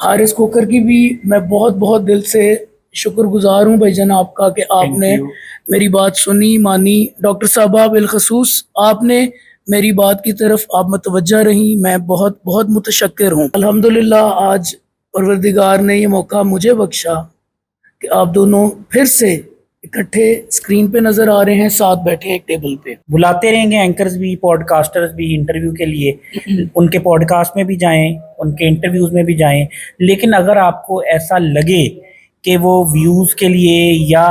حارث کھوکر کی بھی میں بہت بہت دل سے شکر گزار ہوں بھائی جان آپ کا کہ آپ نے میری بات سنی مانی. ڈاکٹر صاحبہ بالخصوص آپ نے میری بات کی طرف آپ متوجہ رہیں، میں بہت بہت متشکر ہوں. الحمدللہ آج پروردگار نے یہ موقع مجھے بخشا کہ آپ دونوں پھر سے اکٹھے اسکرین پہ نظر آ رہے ہیں، ساتھ بیٹھے ایک ٹیبل پہ. بلاتے رہیں گے اینکرز بھی، پوڈ کاسٹرز بھی انٹرویو کے لیے، ان کے پوڈ کاسٹ میں بھی جائیں، ان کے انٹرویوز میں بھی جائیں. لیکن اگر آپ کو ایسا لگے کہ وہ ویوز کے لیے یا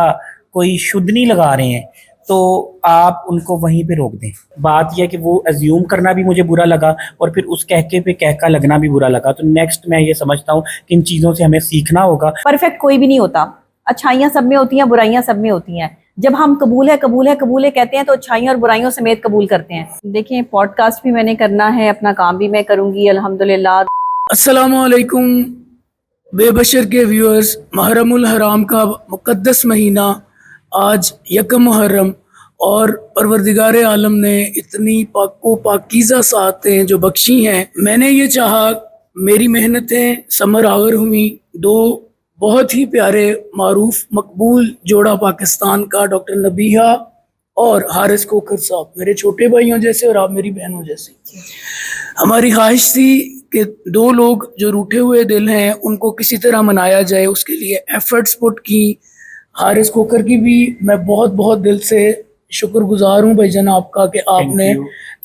کوئی شدنی لگا رہے ہیں تو آپ ان کو وہیں پہ روک دیں. بات یہ کہ وہ ایزیوم کرنا بھی مجھے برا لگا اور پھر اس کہکے پہ کہکا لگنا بھی برا لگا. تو نیکسٹ میں یہ سمجھتا ہوں کہ ان چیزوں سے ہمیں سیکھنا ہوگا. پرفیکٹ کوئی بھی نہیں ہوتا، اچھائیاں سب میں ہوتی ہیں، برائیاں سب میں ہوتی ہیں. جب ہم قبول ہے کہتے ہیں تو اچھائیوں اور برائیوں سمیت قبول کرتے ہیں. دیکھیں پوڈ کاسٹ بھی میں نے کرنا ہے، اپنا کام بھی میں کروں گی الحمدللہ. السلام علیکم بے بشر کے ویورز. محرم الحرام کا مقدس مہینہ آج یکم محرم، اور پروردگار عالم نے اتنی پاک و پاکیزہ ساعتیں جو بخشی ہیں، میں نے یہ چاہا میری محنتیں ثمر آور ہوئیں. دو بہت ہی پیارے معروف مقبول جوڑا پاکستان کا، ڈاکٹر نبیہہ اور حارث کھوکر صاحب، میرے چھوٹے بھائیوں جیسے اور آپ میری بہنوں جیسی. ہماری خواہش تھی کہ دو لوگ جو روٹھے ہوئے دل ہیں ان کو کسی طرح منایا جائے، اس کے لیے ایفرٹس پٹ کی. حارث کھوکر کی بھی میں بہت بہت دل سے شکر گزار ہوں بھائی جان آپ کا کہ آپ نے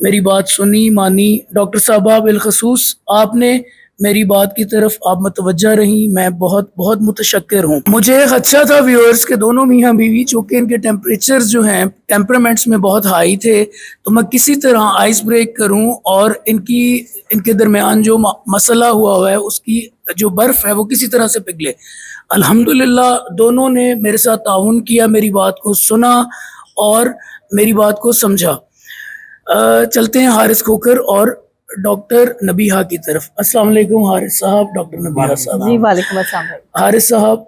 میری بات سنی مانی. ڈاکٹر صاحبہ بالخصوص آپ نے میری بات کی طرف آپ متوجہ رہیں، میں بہت بہت متشکر ہوں. مجھے خدشہ تھا ویورز کے دونوں میاں بیوی چونکہ ان کے ٹیمپریچرز جو ہیں ٹیمپرامنٹس میں بہت ہائی تھے، تو میں کسی طرح آئس بریک کروں اور ان کے درمیان جو مسئلہ ہوا ہے اس کی جو برف ہے وہ کسی طرح سے پگھلے. الحمدللہ دونوں نے میرے ساتھ تعاون کیا، میری بات کو سنا اور میری بات کو سمجھا. چلتے ہیں حارث کھوکر اور ڈاکٹر نبیہہ کی طرف. السلام علیکم حارث صاحب، ڈاکٹر نبیہہ صاحب. جی وعلیکم السلام. حارث صاحب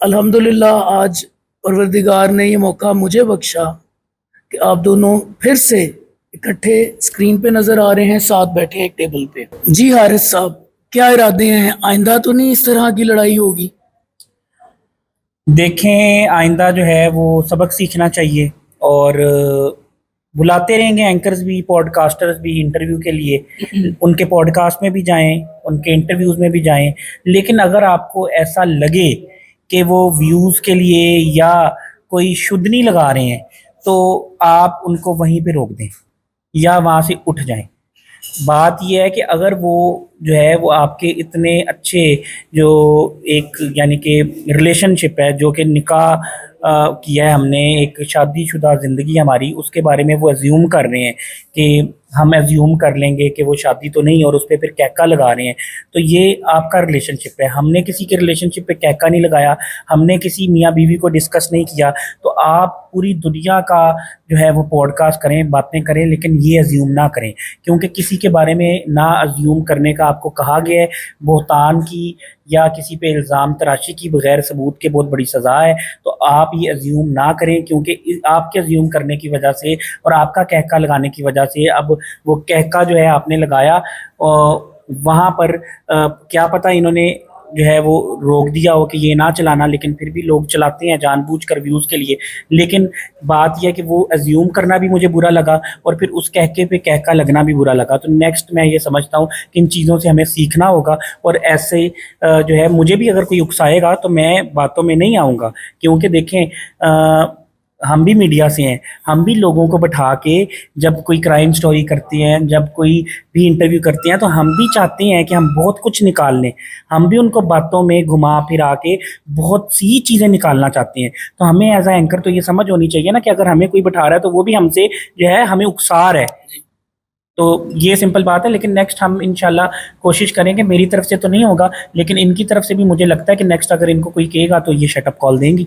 الحمدللہ آج پروردگار نے یہ موقع مجھے بخشا کہ آپ دونوں پھر سے اکٹھے اسکرین پہ نظر آ رہے ہیں، ساتھ بیٹھے ایک ٹیبل پہ. جی حارث صاحب کیا ارادے ہیں؟ آئندہ تو نہیں اس طرح کی لڑائی ہوگی؟ دیکھیں آئندہ جو ہے وہ سبق سیکھنا چاہیے، اور بلاتے رہیں گے اینکرز بھی، پوڈ کاسٹرز بھی انٹرویو کے لیے، ان کے پوڈ کاسٹ میں بھی جائیں، ان کے انٹرویوز میں بھی جائیں. لیکن اگر آپ کو ایسا لگے کہ وہ ویوز کے لیے یا کوئی شدنی لگا رہے ہیں تو آپ ان کو وہیں پہ روک دیں یا وہاں سے اٹھ جائیں. بات یہ ہے کہ اگر وہ جو ہے وہ آپ کے اتنے اچھے جو ایک یعنی کہ ریلیشن شپ ہے، جو کہ نکاح کیا ہے ہم نے، ایک شادی شدہ زندگی ہماری، اس کے بارے میں وہ ایزیوم کر رہے ہیں کہ ہم ایزیوم کر لیں گے کہ وہ شادی تو نہیں، اور اس پہ پھر کہکا لگا رہے ہیں، تو یہ آپ کا ریلیشن شپ ہے. ہم نے کسی کے ریلیشن شپ پہ کہکا نہیں لگایا، ہم نے کسی میاں بیوی کو ڈسکس نہیں کیا. تو آپ پوری دنیا کا جو ہے وہ پوڈ کاسٹ کریں، باتیں کریں، لیکن یہ ایزیوم نہ کریں، کیونکہ کسی کے بارے میں نہ ایزیوم کرنے کا آپ کو کہا گیا ہے. بہتان کی یا کسی پہ الزام تراشی کی بغیر ثبوت کے بہت بڑی سزا ہے. تو آپ یہ ایزیوم نہ کریں، کیونکہ آپ کے ایزیوم کرنے کی وجہ سے اور آپ کا کہکا لگانے کی وجہ سے اب وہ کہکا جو ہے آپ نے لگایا وہاں پر کیا پتہ انہوں نے جو ہے وہ روک دیا ہو کہ یہ نہ چلانا، لیکن پھر بھی لوگ چلاتے ہیں جان بوجھ کر ویوز کے لیے. لیکن بات یہ کہ وہ ایزیوم کرنا بھی مجھے برا لگا اور پھر اس کہکے پہ کہکا لگنا بھی برا لگا. تو نیکسٹ میں یہ سمجھتا ہوں کہ ان چیزوں سے ہمیں سیکھنا ہوگا، اور ایسے جو ہے مجھے بھی اگر کوئی اکسائے گا تو میں باتوں میں نہیں آؤں گا، کیونکہ دیکھیں ہم بھی میڈیا سے ہیں، ہم بھی لوگوں کو بٹھا کے جب کوئی کرائم سٹوری کرتے ہیں، جب کوئی بھی انٹرویو کرتے ہیں، تو ہم بھی چاہتے ہیں کہ ہم بہت کچھ نکال لیں. ہم بھی ان کو باتوں میں گھما پھرا کے بہت سی چیزیں نکالنا چاہتے ہیں. تو ہمیں ایز اے اینکر تو یہ سمجھ ہونی چاہیے نا کہ اگر ہمیں کوئی بٹھا رہا ہے تو وہ بھی ہم سے جو ہے ہمیں اکسا رہا ہے. تو یہ سمپل بات ہے. لیکن نیکسٹ ہم انشاءاللہ کوشش کریں گے. میری طرف سے تو نہیں ہوگا، لیکن ان کی طرف سے بھی مجھے لگتا ہے کہ نیکسٹ اگر ان کو کوئی کہے گا تو یہ شٹ اپ کال دیں گی.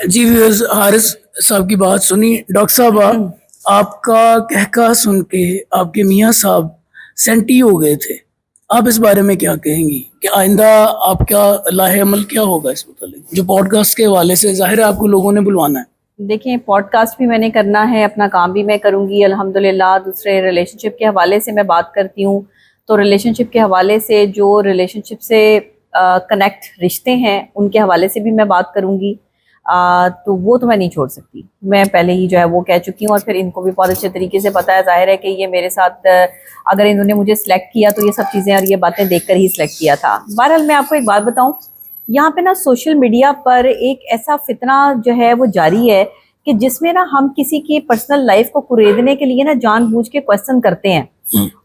جی ویورز حارث صاحب کی بات سنی. ڈاکٹر صاحب آپ کا کہکا سن کے آپ کے میاں صاحب سینٹی ہو گئے تھے، آپ اس بارے میں کیا کہیں گی کہ آئندہ آپ کا لاہ عمل کیا ہوگا اس متعلق، جو پوڈ کاسٹ کے حوالے سے ظاہر ہے آپ کو لوگوں نے بلوانا ہے؟ دیکھیں پوڈ کاسٹ بھی میں نے کرنا ہے، اپنا کام بھی میں کروں گی الحمدللہ. دوسرے ریلیشن شپ کے حوالے سے میں بات کرتی ہوں، تو ریلیشن شپ کے حوالے سے جو ریلیشن شپ سے कनेक्ट रिश्ते हैं उनके हवाले से भी मैं बात करूँगी, तो वो तो मैं नहीं छोड़ सकती। मैं पहले ही जो है वो कह चुकी हूँ और फिर इनको भी बहुत अच्छे तरीके से पता है, जाहिर है कि ये मेरे साथ अगर इन्होंने मुझे सिलेक्ट किया तो ये सब चीज़ें और ये बातें देखकर ही सिलेक्ट किया था। बहरहाल मैं आपको एक बात बताऊँ, यहाँ पे ना सोशल मीडिया पर एक ऐसा फितना जो है वो जारी है कि जिसमें ना हम किसी की पर्सनल लाइफ को कुरेदने के लिए ना जानबूझ के क्वेश्चन करते हैं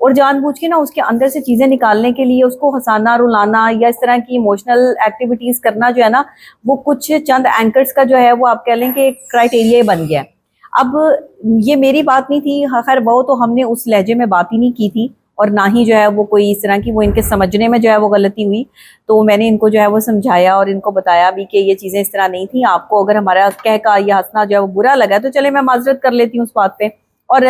और जानबूझ के ना उसके अंदर से चीजें निकालने के लिए उसको हंसाना रुलाना या इस तरह की इमोशनल एक्टिविटीज करना जो है ना, वो कुछ चंद एंकर्स का जो है वो आप कह लें कि क्राइटेरिया बन गया। अब ये मेरी बात नहीं थी, खैर वो तो हमने उस लहजे में बात ही नहीं की थी और ना ही जो है वो कोई इस तरह की वो इनके समझने में जो है वो गलती हुई। तो मैंने इनको जो है वो समझाया और इनको बताया भी कि ये चीज़ें इस तरह नहीं थी, आपको अगर हमारा कह का या हंसना जो है वो बुरा लगा तो चले मैं माजरत कर लेती हूँ उस बात पे, और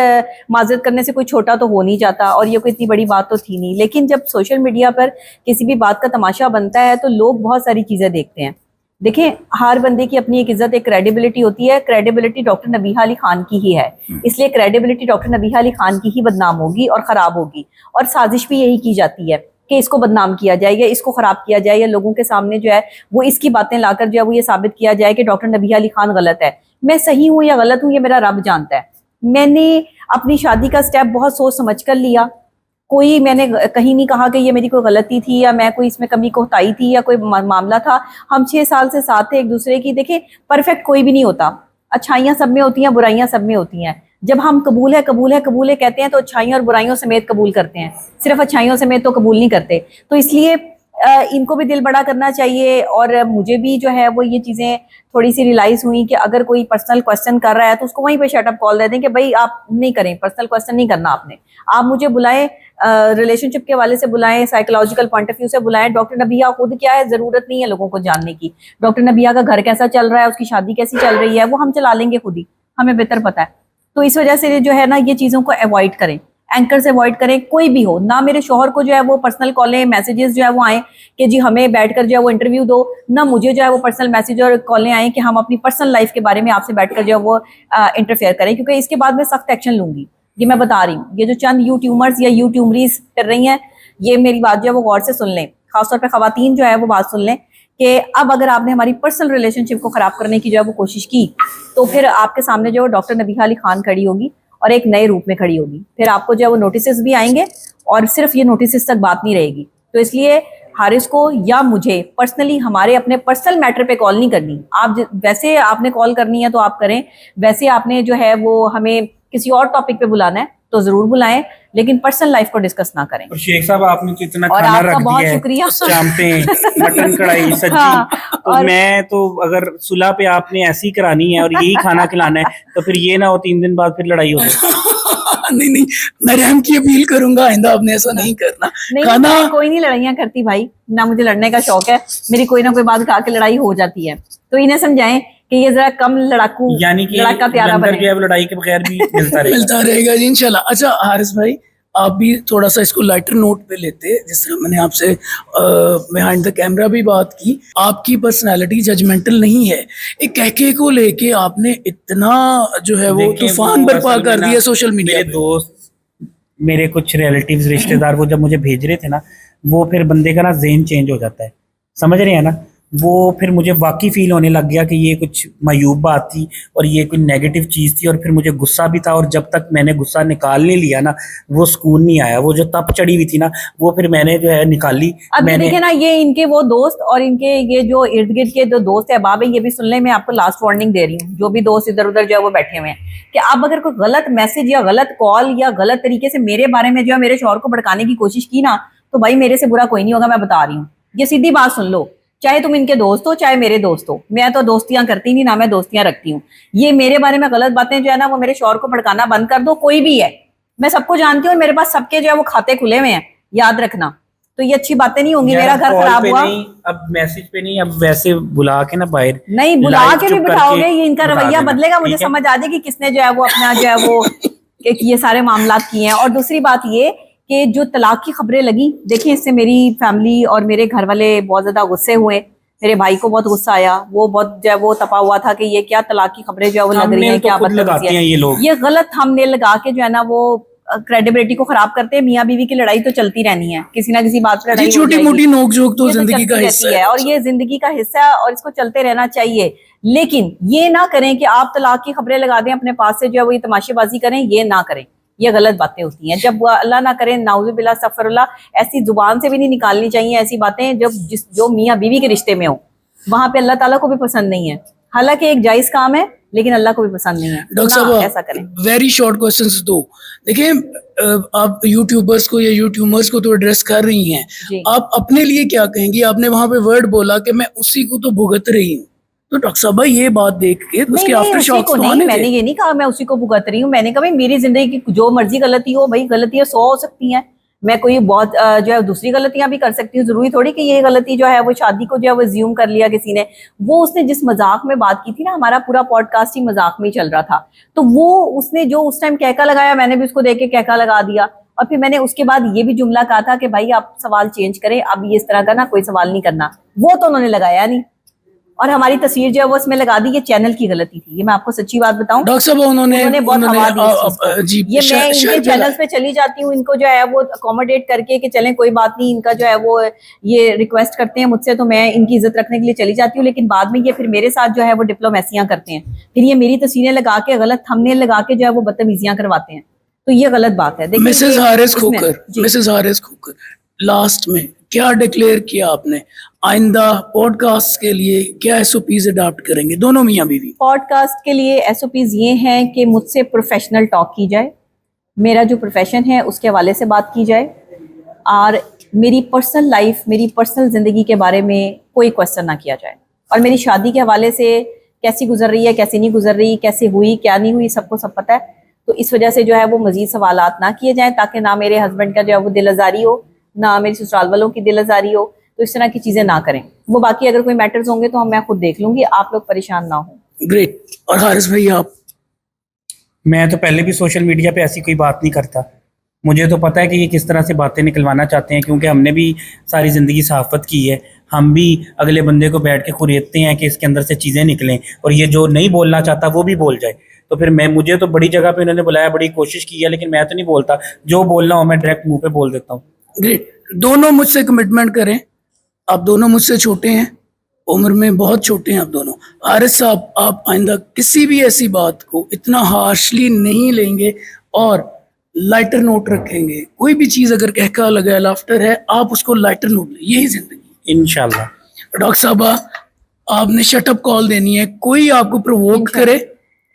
माजरत करने से कोई छोटा तो हो नहीं जाता और ये कोई इतनी बड़ी बात तो थी नहीं। लेकिन जब सोशल मीडिया पर किसी भी बात का तमाशा बनता है तो लोग बहुत सारी चीज़ें देखते हैं। देखें, हर बंदे की अपनी एक इज्जत, एक क्रेडिबिलिटी होती है। क्रेडिबिलिटी डॉक्टर नबीहा अली खान की ही है, इसलिए क्रेडिबिलिटी डॉक्टर नबीहा अली खान की ही बदनाम होगी और ख़राब होगी। और साजिश भी यही की जाती है कि इसको बदनाम किया जाए या इसको ख़राब किया जाए या लोगों के सामने जो है वो इसकी बातें लाकर जो है वो ये साबित किया जाए कि डॉक्टर नबीहा अली खान गलत है। मैं सही हूँ या गलत हूँ ये मेरा रब जानता है। मैंने अपनी शादी का स्टेप बहुत सोच समझ कर लिया, कोई मैंने कहीं नहीं कहा कि ये मेरी कोई गलती थी या मैं कोई इसमें कमी कोताही थी या कोई मामला था। हम 6 साल से साथ थे एक दूसरे की। देखें, परफेक्ट कोई भी नहीं होता, अच्छाइयाँ सब में होती हैं, बुराइयाँ सब में होती हैं। जब हम कबूल है कबूल है कबूल है कहते हैं तो अच्छाइयों और बुराइयों समेत कबूल करते हैं, सिर्फ अच्छाइयों समेत तो कबूल नहीं करते। तो इसलिए इनको भी दिल बड़ा करना चाहिए। और मुझे भी जो है वो ये चीज़ें थोड़ी सी रियलाइज़ हुई कि अगर कोई पर्सनल क्वेश्चन कर रहा है तो उसको वहीं पे शट अप कॉल दे दें कि भाई आप नहीं करें, पर्सनल क्वेश्चन नहीं करना आपने, आप मुझे बुलाएं, रिलेशनशिप के हवाले से बुलाएं, साइकोलॉजिकल पॉइंट ऑफ व्यू से बुलाएं। डॉक्टर नबिया खुद क्या है, ज़रूरत नहीं है लोगों को जानने की। डॉक्टर नबिया का घर कैसा चल रहा है, उसकी शादी कैसी चल रही है, वो हम चला लेंगे खुद ही, हमें बेहतर पता है। तो इस वजह से जो है ना ये चीज़ों को अवॉइड करें, एंकर से अवॉइड करें, कोई भी हो ना। मेरे शोहर को जो है वो पर्सनल कॉलें मैसेजेस जो है वो आए कि जी हमें बैठकर जो है वो इंटरव्यू दो, ना मुझे जो है वो पर्सनल मैसेज और कॉलें आए कि हम अपनी पर्सनल लाइफ के बारे में आपसे बैठकर जो है वो इंटरफेयर करें, क्योंकि इसके बाद मैं सख्त एक्शन लूंगी, ये मैं बता रही हूँ। ये जो चंद यूट्यूबर्स या यूट्यूबरीज कर रही हैं, ये मेरी बात जो है वो गौर से सुन लें, खासतौर पर खवातीन जो है वो बात सुन लें कि अब अगर आपने हमारी पर्सनल रिलेशनशिप को ख़राब करने की जो है वो कोशिश की तो फिर आपके सामने जो डॉक्टर नबीहा अली खान खड़ी होगी और एक नए रूप में खड़ी होगी। फिर आपको जो है वो नोटिस भी आएंगे और सिर्फ ये नोटिस तक बात नहीं रहेगी। तो इसलिए हारिस को या मुझे पर्सनली हमारे अपने पर्सनल मैटर पे कॉल नहीं करनी। आप वैसे आपने कॉल करनी है तो आप करें, वैसे आपने जो है वो हमें किसी और टॉपिक पे बुलाना है तो जरूर बुलाएं, लेकिन पर्सनल लाइफ को डिस्कस ना करें। और शेख साहब आपने तो इतना और खाना आपका रख बहुत दिया शुक्रिया। है, चांपे, मटन कढ़ाई, सब्जी। हाँ, तो और मैं तो अगर सुलह पे आपने ऐसी करानी है और यही खाना खिलाना है तो फिर ये ना हो 3 दिन बाद फिर लड़ाई हो जाए। नहीं, मैं रहम की अपील करूंगा, आइंदा आपने ऐसा नहीं करना। नहीं, खाना मैं कोई नहीं लड़ाइयाँ करती भाई, ना मुझे लड़ने का शौक है। मेरी कोई ना कोई बात खा के लड़ाई हो जाती है, तो इन्हें समझाएं कि ये जरा कम लड़ाकू, यानी कि लड़ाका प्यारा लंगर बने। जो है वो लड़ाई के बगैर भी मिलता रहेगा। मिलता रहेगा जी इंशाल्लाह। अच्छा हारिस भाई, आप भी थोड़ा सा इसको लाइटर नोट पे लेते, जिस तरह मैंने आपसे बिहाइंड द कैमरा भी बात की, आपकी पर्सनालिटी जजमेंटल नहीं है। एक कहके को लेके आपने इतना जो है वो देखें, तूफान वो बर्पा असल में कर ना दिया सोशल मीडिया मेरे पे। दोस्त, मेरे कुछ रिलेटिव्स, रिश्तेदार वो जब मुझे भेज रहे थे ना, वो फिर बंदे का ना ज़हन चेंज हो जाता है, समझ रहे हैं ना। वो फिर मुझे वाकई फील होने लग गया कि ये कुछ मायूब बात थी और ये कोई नेगेटिव चीज़ थी, और फिर मुझे गुस्सा भी था। और जब तक मैंने गुस्सा निकाल नहीं लिया ना, वो सुकून नहीं आया। वो जो तप चढ़ी हुई थी ना, वो फिर मैंने जो है निकाली। अब ये मैंने देखिए ना, ये इनके वो दोस्त और इनके ये जो इर्द गिर्द के जो दोस्त अहबाब है, ये भी सुन ले। मैं आपको लास्ट वार्निंग दे रही हूँ, जो भी दोस्त इधर उधर जो है वो बैठे हुए हैं, कि आप अगर कोई गलत मैसेज या गलत कॉल या गलत तरीके से मेरे बारे में जो है मेरे शौहर को भड़काने की कोशिश की ना, तो भाई मेरे से बुरा कोई नहीं होगा, मैं बता रही हूँ। ये सीधी बात सुन लो, चाहे तुम इनके दोस्त हो चाहे मेरे दोस्त हो। मैं तो दोस्तियां करती नहीं, ना मैं दोस्तियां रखती हूँ। ये मेरे बारे में गलत बातें जो है ना वो मेरे शौहर को भड़काना बंद कर दो, कोई भी है, मैं सबको जानती हूँ। मेरे पास सबके जो है वो खाते खुले हुए हैं, याद रखना। तो ये अच्छी बातें नहीं होंगी। मेरा घर खराब हुआ, अब मैसेज पे नहीं, अब वैसे बुला के ना बाहर, नहीं बुला live के भी चुप बिठाओगे, करके ये इनका बता रवैया देना, बदलेगा, मुझे ठीक है? समझ आ जाएगी किसने जो है वो अपना जो है वो ये सारे मामलात किए हैं। और दूसरी बात ये कि जो तलाक की खबरें लगी, देखिए इससे मेरी फैमिली और मेरे घर वाले बहुत ज्यादा गुस्से हुए। मेरे भाई को बहुत गुस्सा आया, वो बहुत जो है वो तपा हुआ था कि ये क्या तलाक की खबरें जो है वो लग रही हैं, क्या लगाते हैं ये लोग। ये गलत थंबनेल लगा के जो है ना वो क्रेडिबिलिटी को खराब करते हैं। मियाँ बीवी की लड़ाई तो चलती रहनी है, किसी ना किसी बात पर लड़ाई हो छोटी जाएगी। मोटी नोक झोंक तो ये जिंदगी का चलती हिस्सा रहती है और ये जिंदगी का हिस्सा है और इसको चलते रहना चाहिए। लेकिन ये ना करें कि आप तलाक की खबरें लगा दें अपने पास से, जो है वो ये तमाशेबाजी करें, ये ना करें। ये गलत बातें होती हैं। जब अल्लाह ना करे, नाउजुबिल्लाह सफरुल्लाह, ऐसी जुबान से भी नहीं निकालनी चाहिए ऐसी बातें जो मियाँ बीवी के रिश्ते में हो। वहां पे अल्लाह ताला को भी पसंद नहीं है। हालांकि एक जायज काम है, लेकिन अल्लाह को भी पसंद नहीं है। डॉक्टर ना साहब ऐसा करें। वेरी शॉर्ट क्वेश्चंस दो। देखिए आप यूट्यूबर्स को या यूट्यूबर्स को तो एड्रेस कर रही हैं, जी। आप अपने लिए क्या कहेंगी? आपने वहां पे वर्ड बोला कि मैं उसी को तो भुगत रही हूँ, तो डॉक्टर साहब ये बात देख के नहीं उसके नहीं, आफ्टर उसी शॉक्स को तो नहीं, आने मैंने थे। ये नहीं कहा मैं उसी को भुगत रही हूँ। मैंने कहा भाई मेरी जिंदगी की जो मर्जी गलती हो, भाई गलतियां 100 हो सकती हैं। मैं कोई बहुत जो है दूसरी गलतियां भी कर सकती हूँ। जरूरी थोड़ी कि ये गलती जो है वो शादी को जो है वो ज्यूम कर लिया किसी ने। वो उसने जिस मजाक में बात की थी ना, हमारा पूरा पॉडकास्ट ही मजाक में ही चल रहा था, तो वो उसने जो उस टाइम कहका लगाया, मैंने भी उसको देख के कहका लगा दिया। और फिर मैंने उसके बाद ये भी जुमला कहा था कि भाई आप सवाल चेंज करें, अब ये इस तरह का ना कोई सवाल नहीं करना। वो तो उन्होंने लगाया नहीं और हमारी तस्वीर जो है वो उसमें लगा दी। ये चैनल की गलती थी, ये मैं आपको सच्ची बात बताऊं। डॉक्टर साहब उन्होंने बहुत हवा दी इस चीज को। जी ये मैं इनके चैनल्स पे चली जाती हूँ, इनको जो है वो अकोमोडेट करके कि चलें कोई बात नहीं, इनका जो है वो ये रिक्वेस्ट करते हैं मुझसे, तो मैं इनकी इज्जत रखने के लिए चली जाती हूँ। लेकिन बाद में ये फिर मेरे साथ जो है वो डिप्लोमेसियां करते हैं, फिर ये मेरी तस्वीरें लगा के गलत थंबनेल लगा के जो है वो बदतमीजियां करवाते हैं। तो ये गलत बात है। देखिए मिसेस हारिस इसमें- खोकर, जी। मिसेस हारिस खोकर, लास्ट में क्या डिक्लेयर किया आपने? आइंदा पॉडकास्ट के लिए क्या एसओपीज अडॉप्ट करेंगे दोनों मियां बीवी? पॉडकास्ट के लिए एसओपीज ये हैं कि मुझसे प्रोफेशनल टॉक की जाए, मेरा जो प्रोफेशन है उसके हवाले से बात की जाए, और मेरी पर्सनल लाइफ, मेरी पर्सनल ज़िंदगी के बारे में कोई क्वेश्चन ना किया जाए। और मेरी शादी के हवाले से कैसी गुजर रही है, कैसी नहीं गुजर रही, कैसे हुई क्या नहीं हुई, सबको सब पता है। तो इस वजह से जो है वो मज़ीद सवालात ना किए जाएँ, ताकि ना मेरे हस्बैंड का जो है वो दिल आज़ारी हो, ना मेरी ससुराल वालों की दिल आज़ारी हो। तो इस तरह की चीज़ें ना करें। वो बाकी अगर कोई मैटर्स होंगे तो मैं खुद देख लूँगी, आप लोग परेशान ना हो। ग्रेट। और हारिस भाई आप? मैं तो पहले भी सोशल मीडिया पे ऐसी कोई बात नहीं करता। मुझे तो पता है कि ये किस तरह से बातें निकलवाना चाहते हैं, क्योंकि हमने भी सारी ज़िंदगी सहाफ़त की है। हम भी अगले बंदे को बैठ के खुरेदते हैं कि इसके अंदर से चीज़ें निकलें, और ये जो नहीं बोलना चाहता वो भी बोल जाए। तो फिर मुझे तो बड़ी जगह पे उन्होंने बुलाया, बड़ी कोशिश की है, लेकिन मैं तो नहीं बोलता। जो बोलना हो मैं डायरेक्ट मुंह पे बोल देता हूँ। ग्रेट। दोनों मुझसे कमिटमेंट करें, आप दोनों मुझसे छोटे हैं, उम्र में बहुत छोटे हैं आप दोनों। हारिस साहब आप आइंदा किसी भी ऐसी बात को इतना हार्शली नहीं लेंगे और लाइटर नोट रखेंगे। कोई भी चीज़ अगर कहका लगा लाफ्टर है, आप उसको लाइटर नोट लें, यही जिंदगी। इंशाल्लाह। डॉक्टर साहबा आपने शटअप कॉल देनी है, कोई आपको प्रोवोक करे,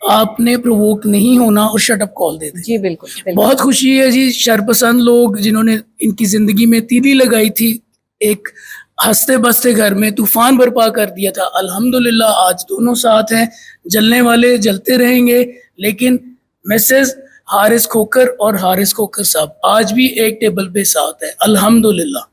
आपने प्रोवोक नहीं होना और शटअप कॉल दे दें। जी बिल्कुल, बिल्कुल। बहुत खुशी है जी, शरपसंद लोग जिन्होंने इनकी जिंदगी में तीली लगाई थी, एक हंसते बसते घर में तूफान बर्पा कर दिया था। अल्हम्दुलिल्लाह आज दोनों साथ हैं, जलने वाले जलते रहेंगे। लेकिन मिसेस हारिस खोकर और हारिस खोकर साहब आज भी एक टेबल पे साथ है, अल्हम्दुलिल्लाह।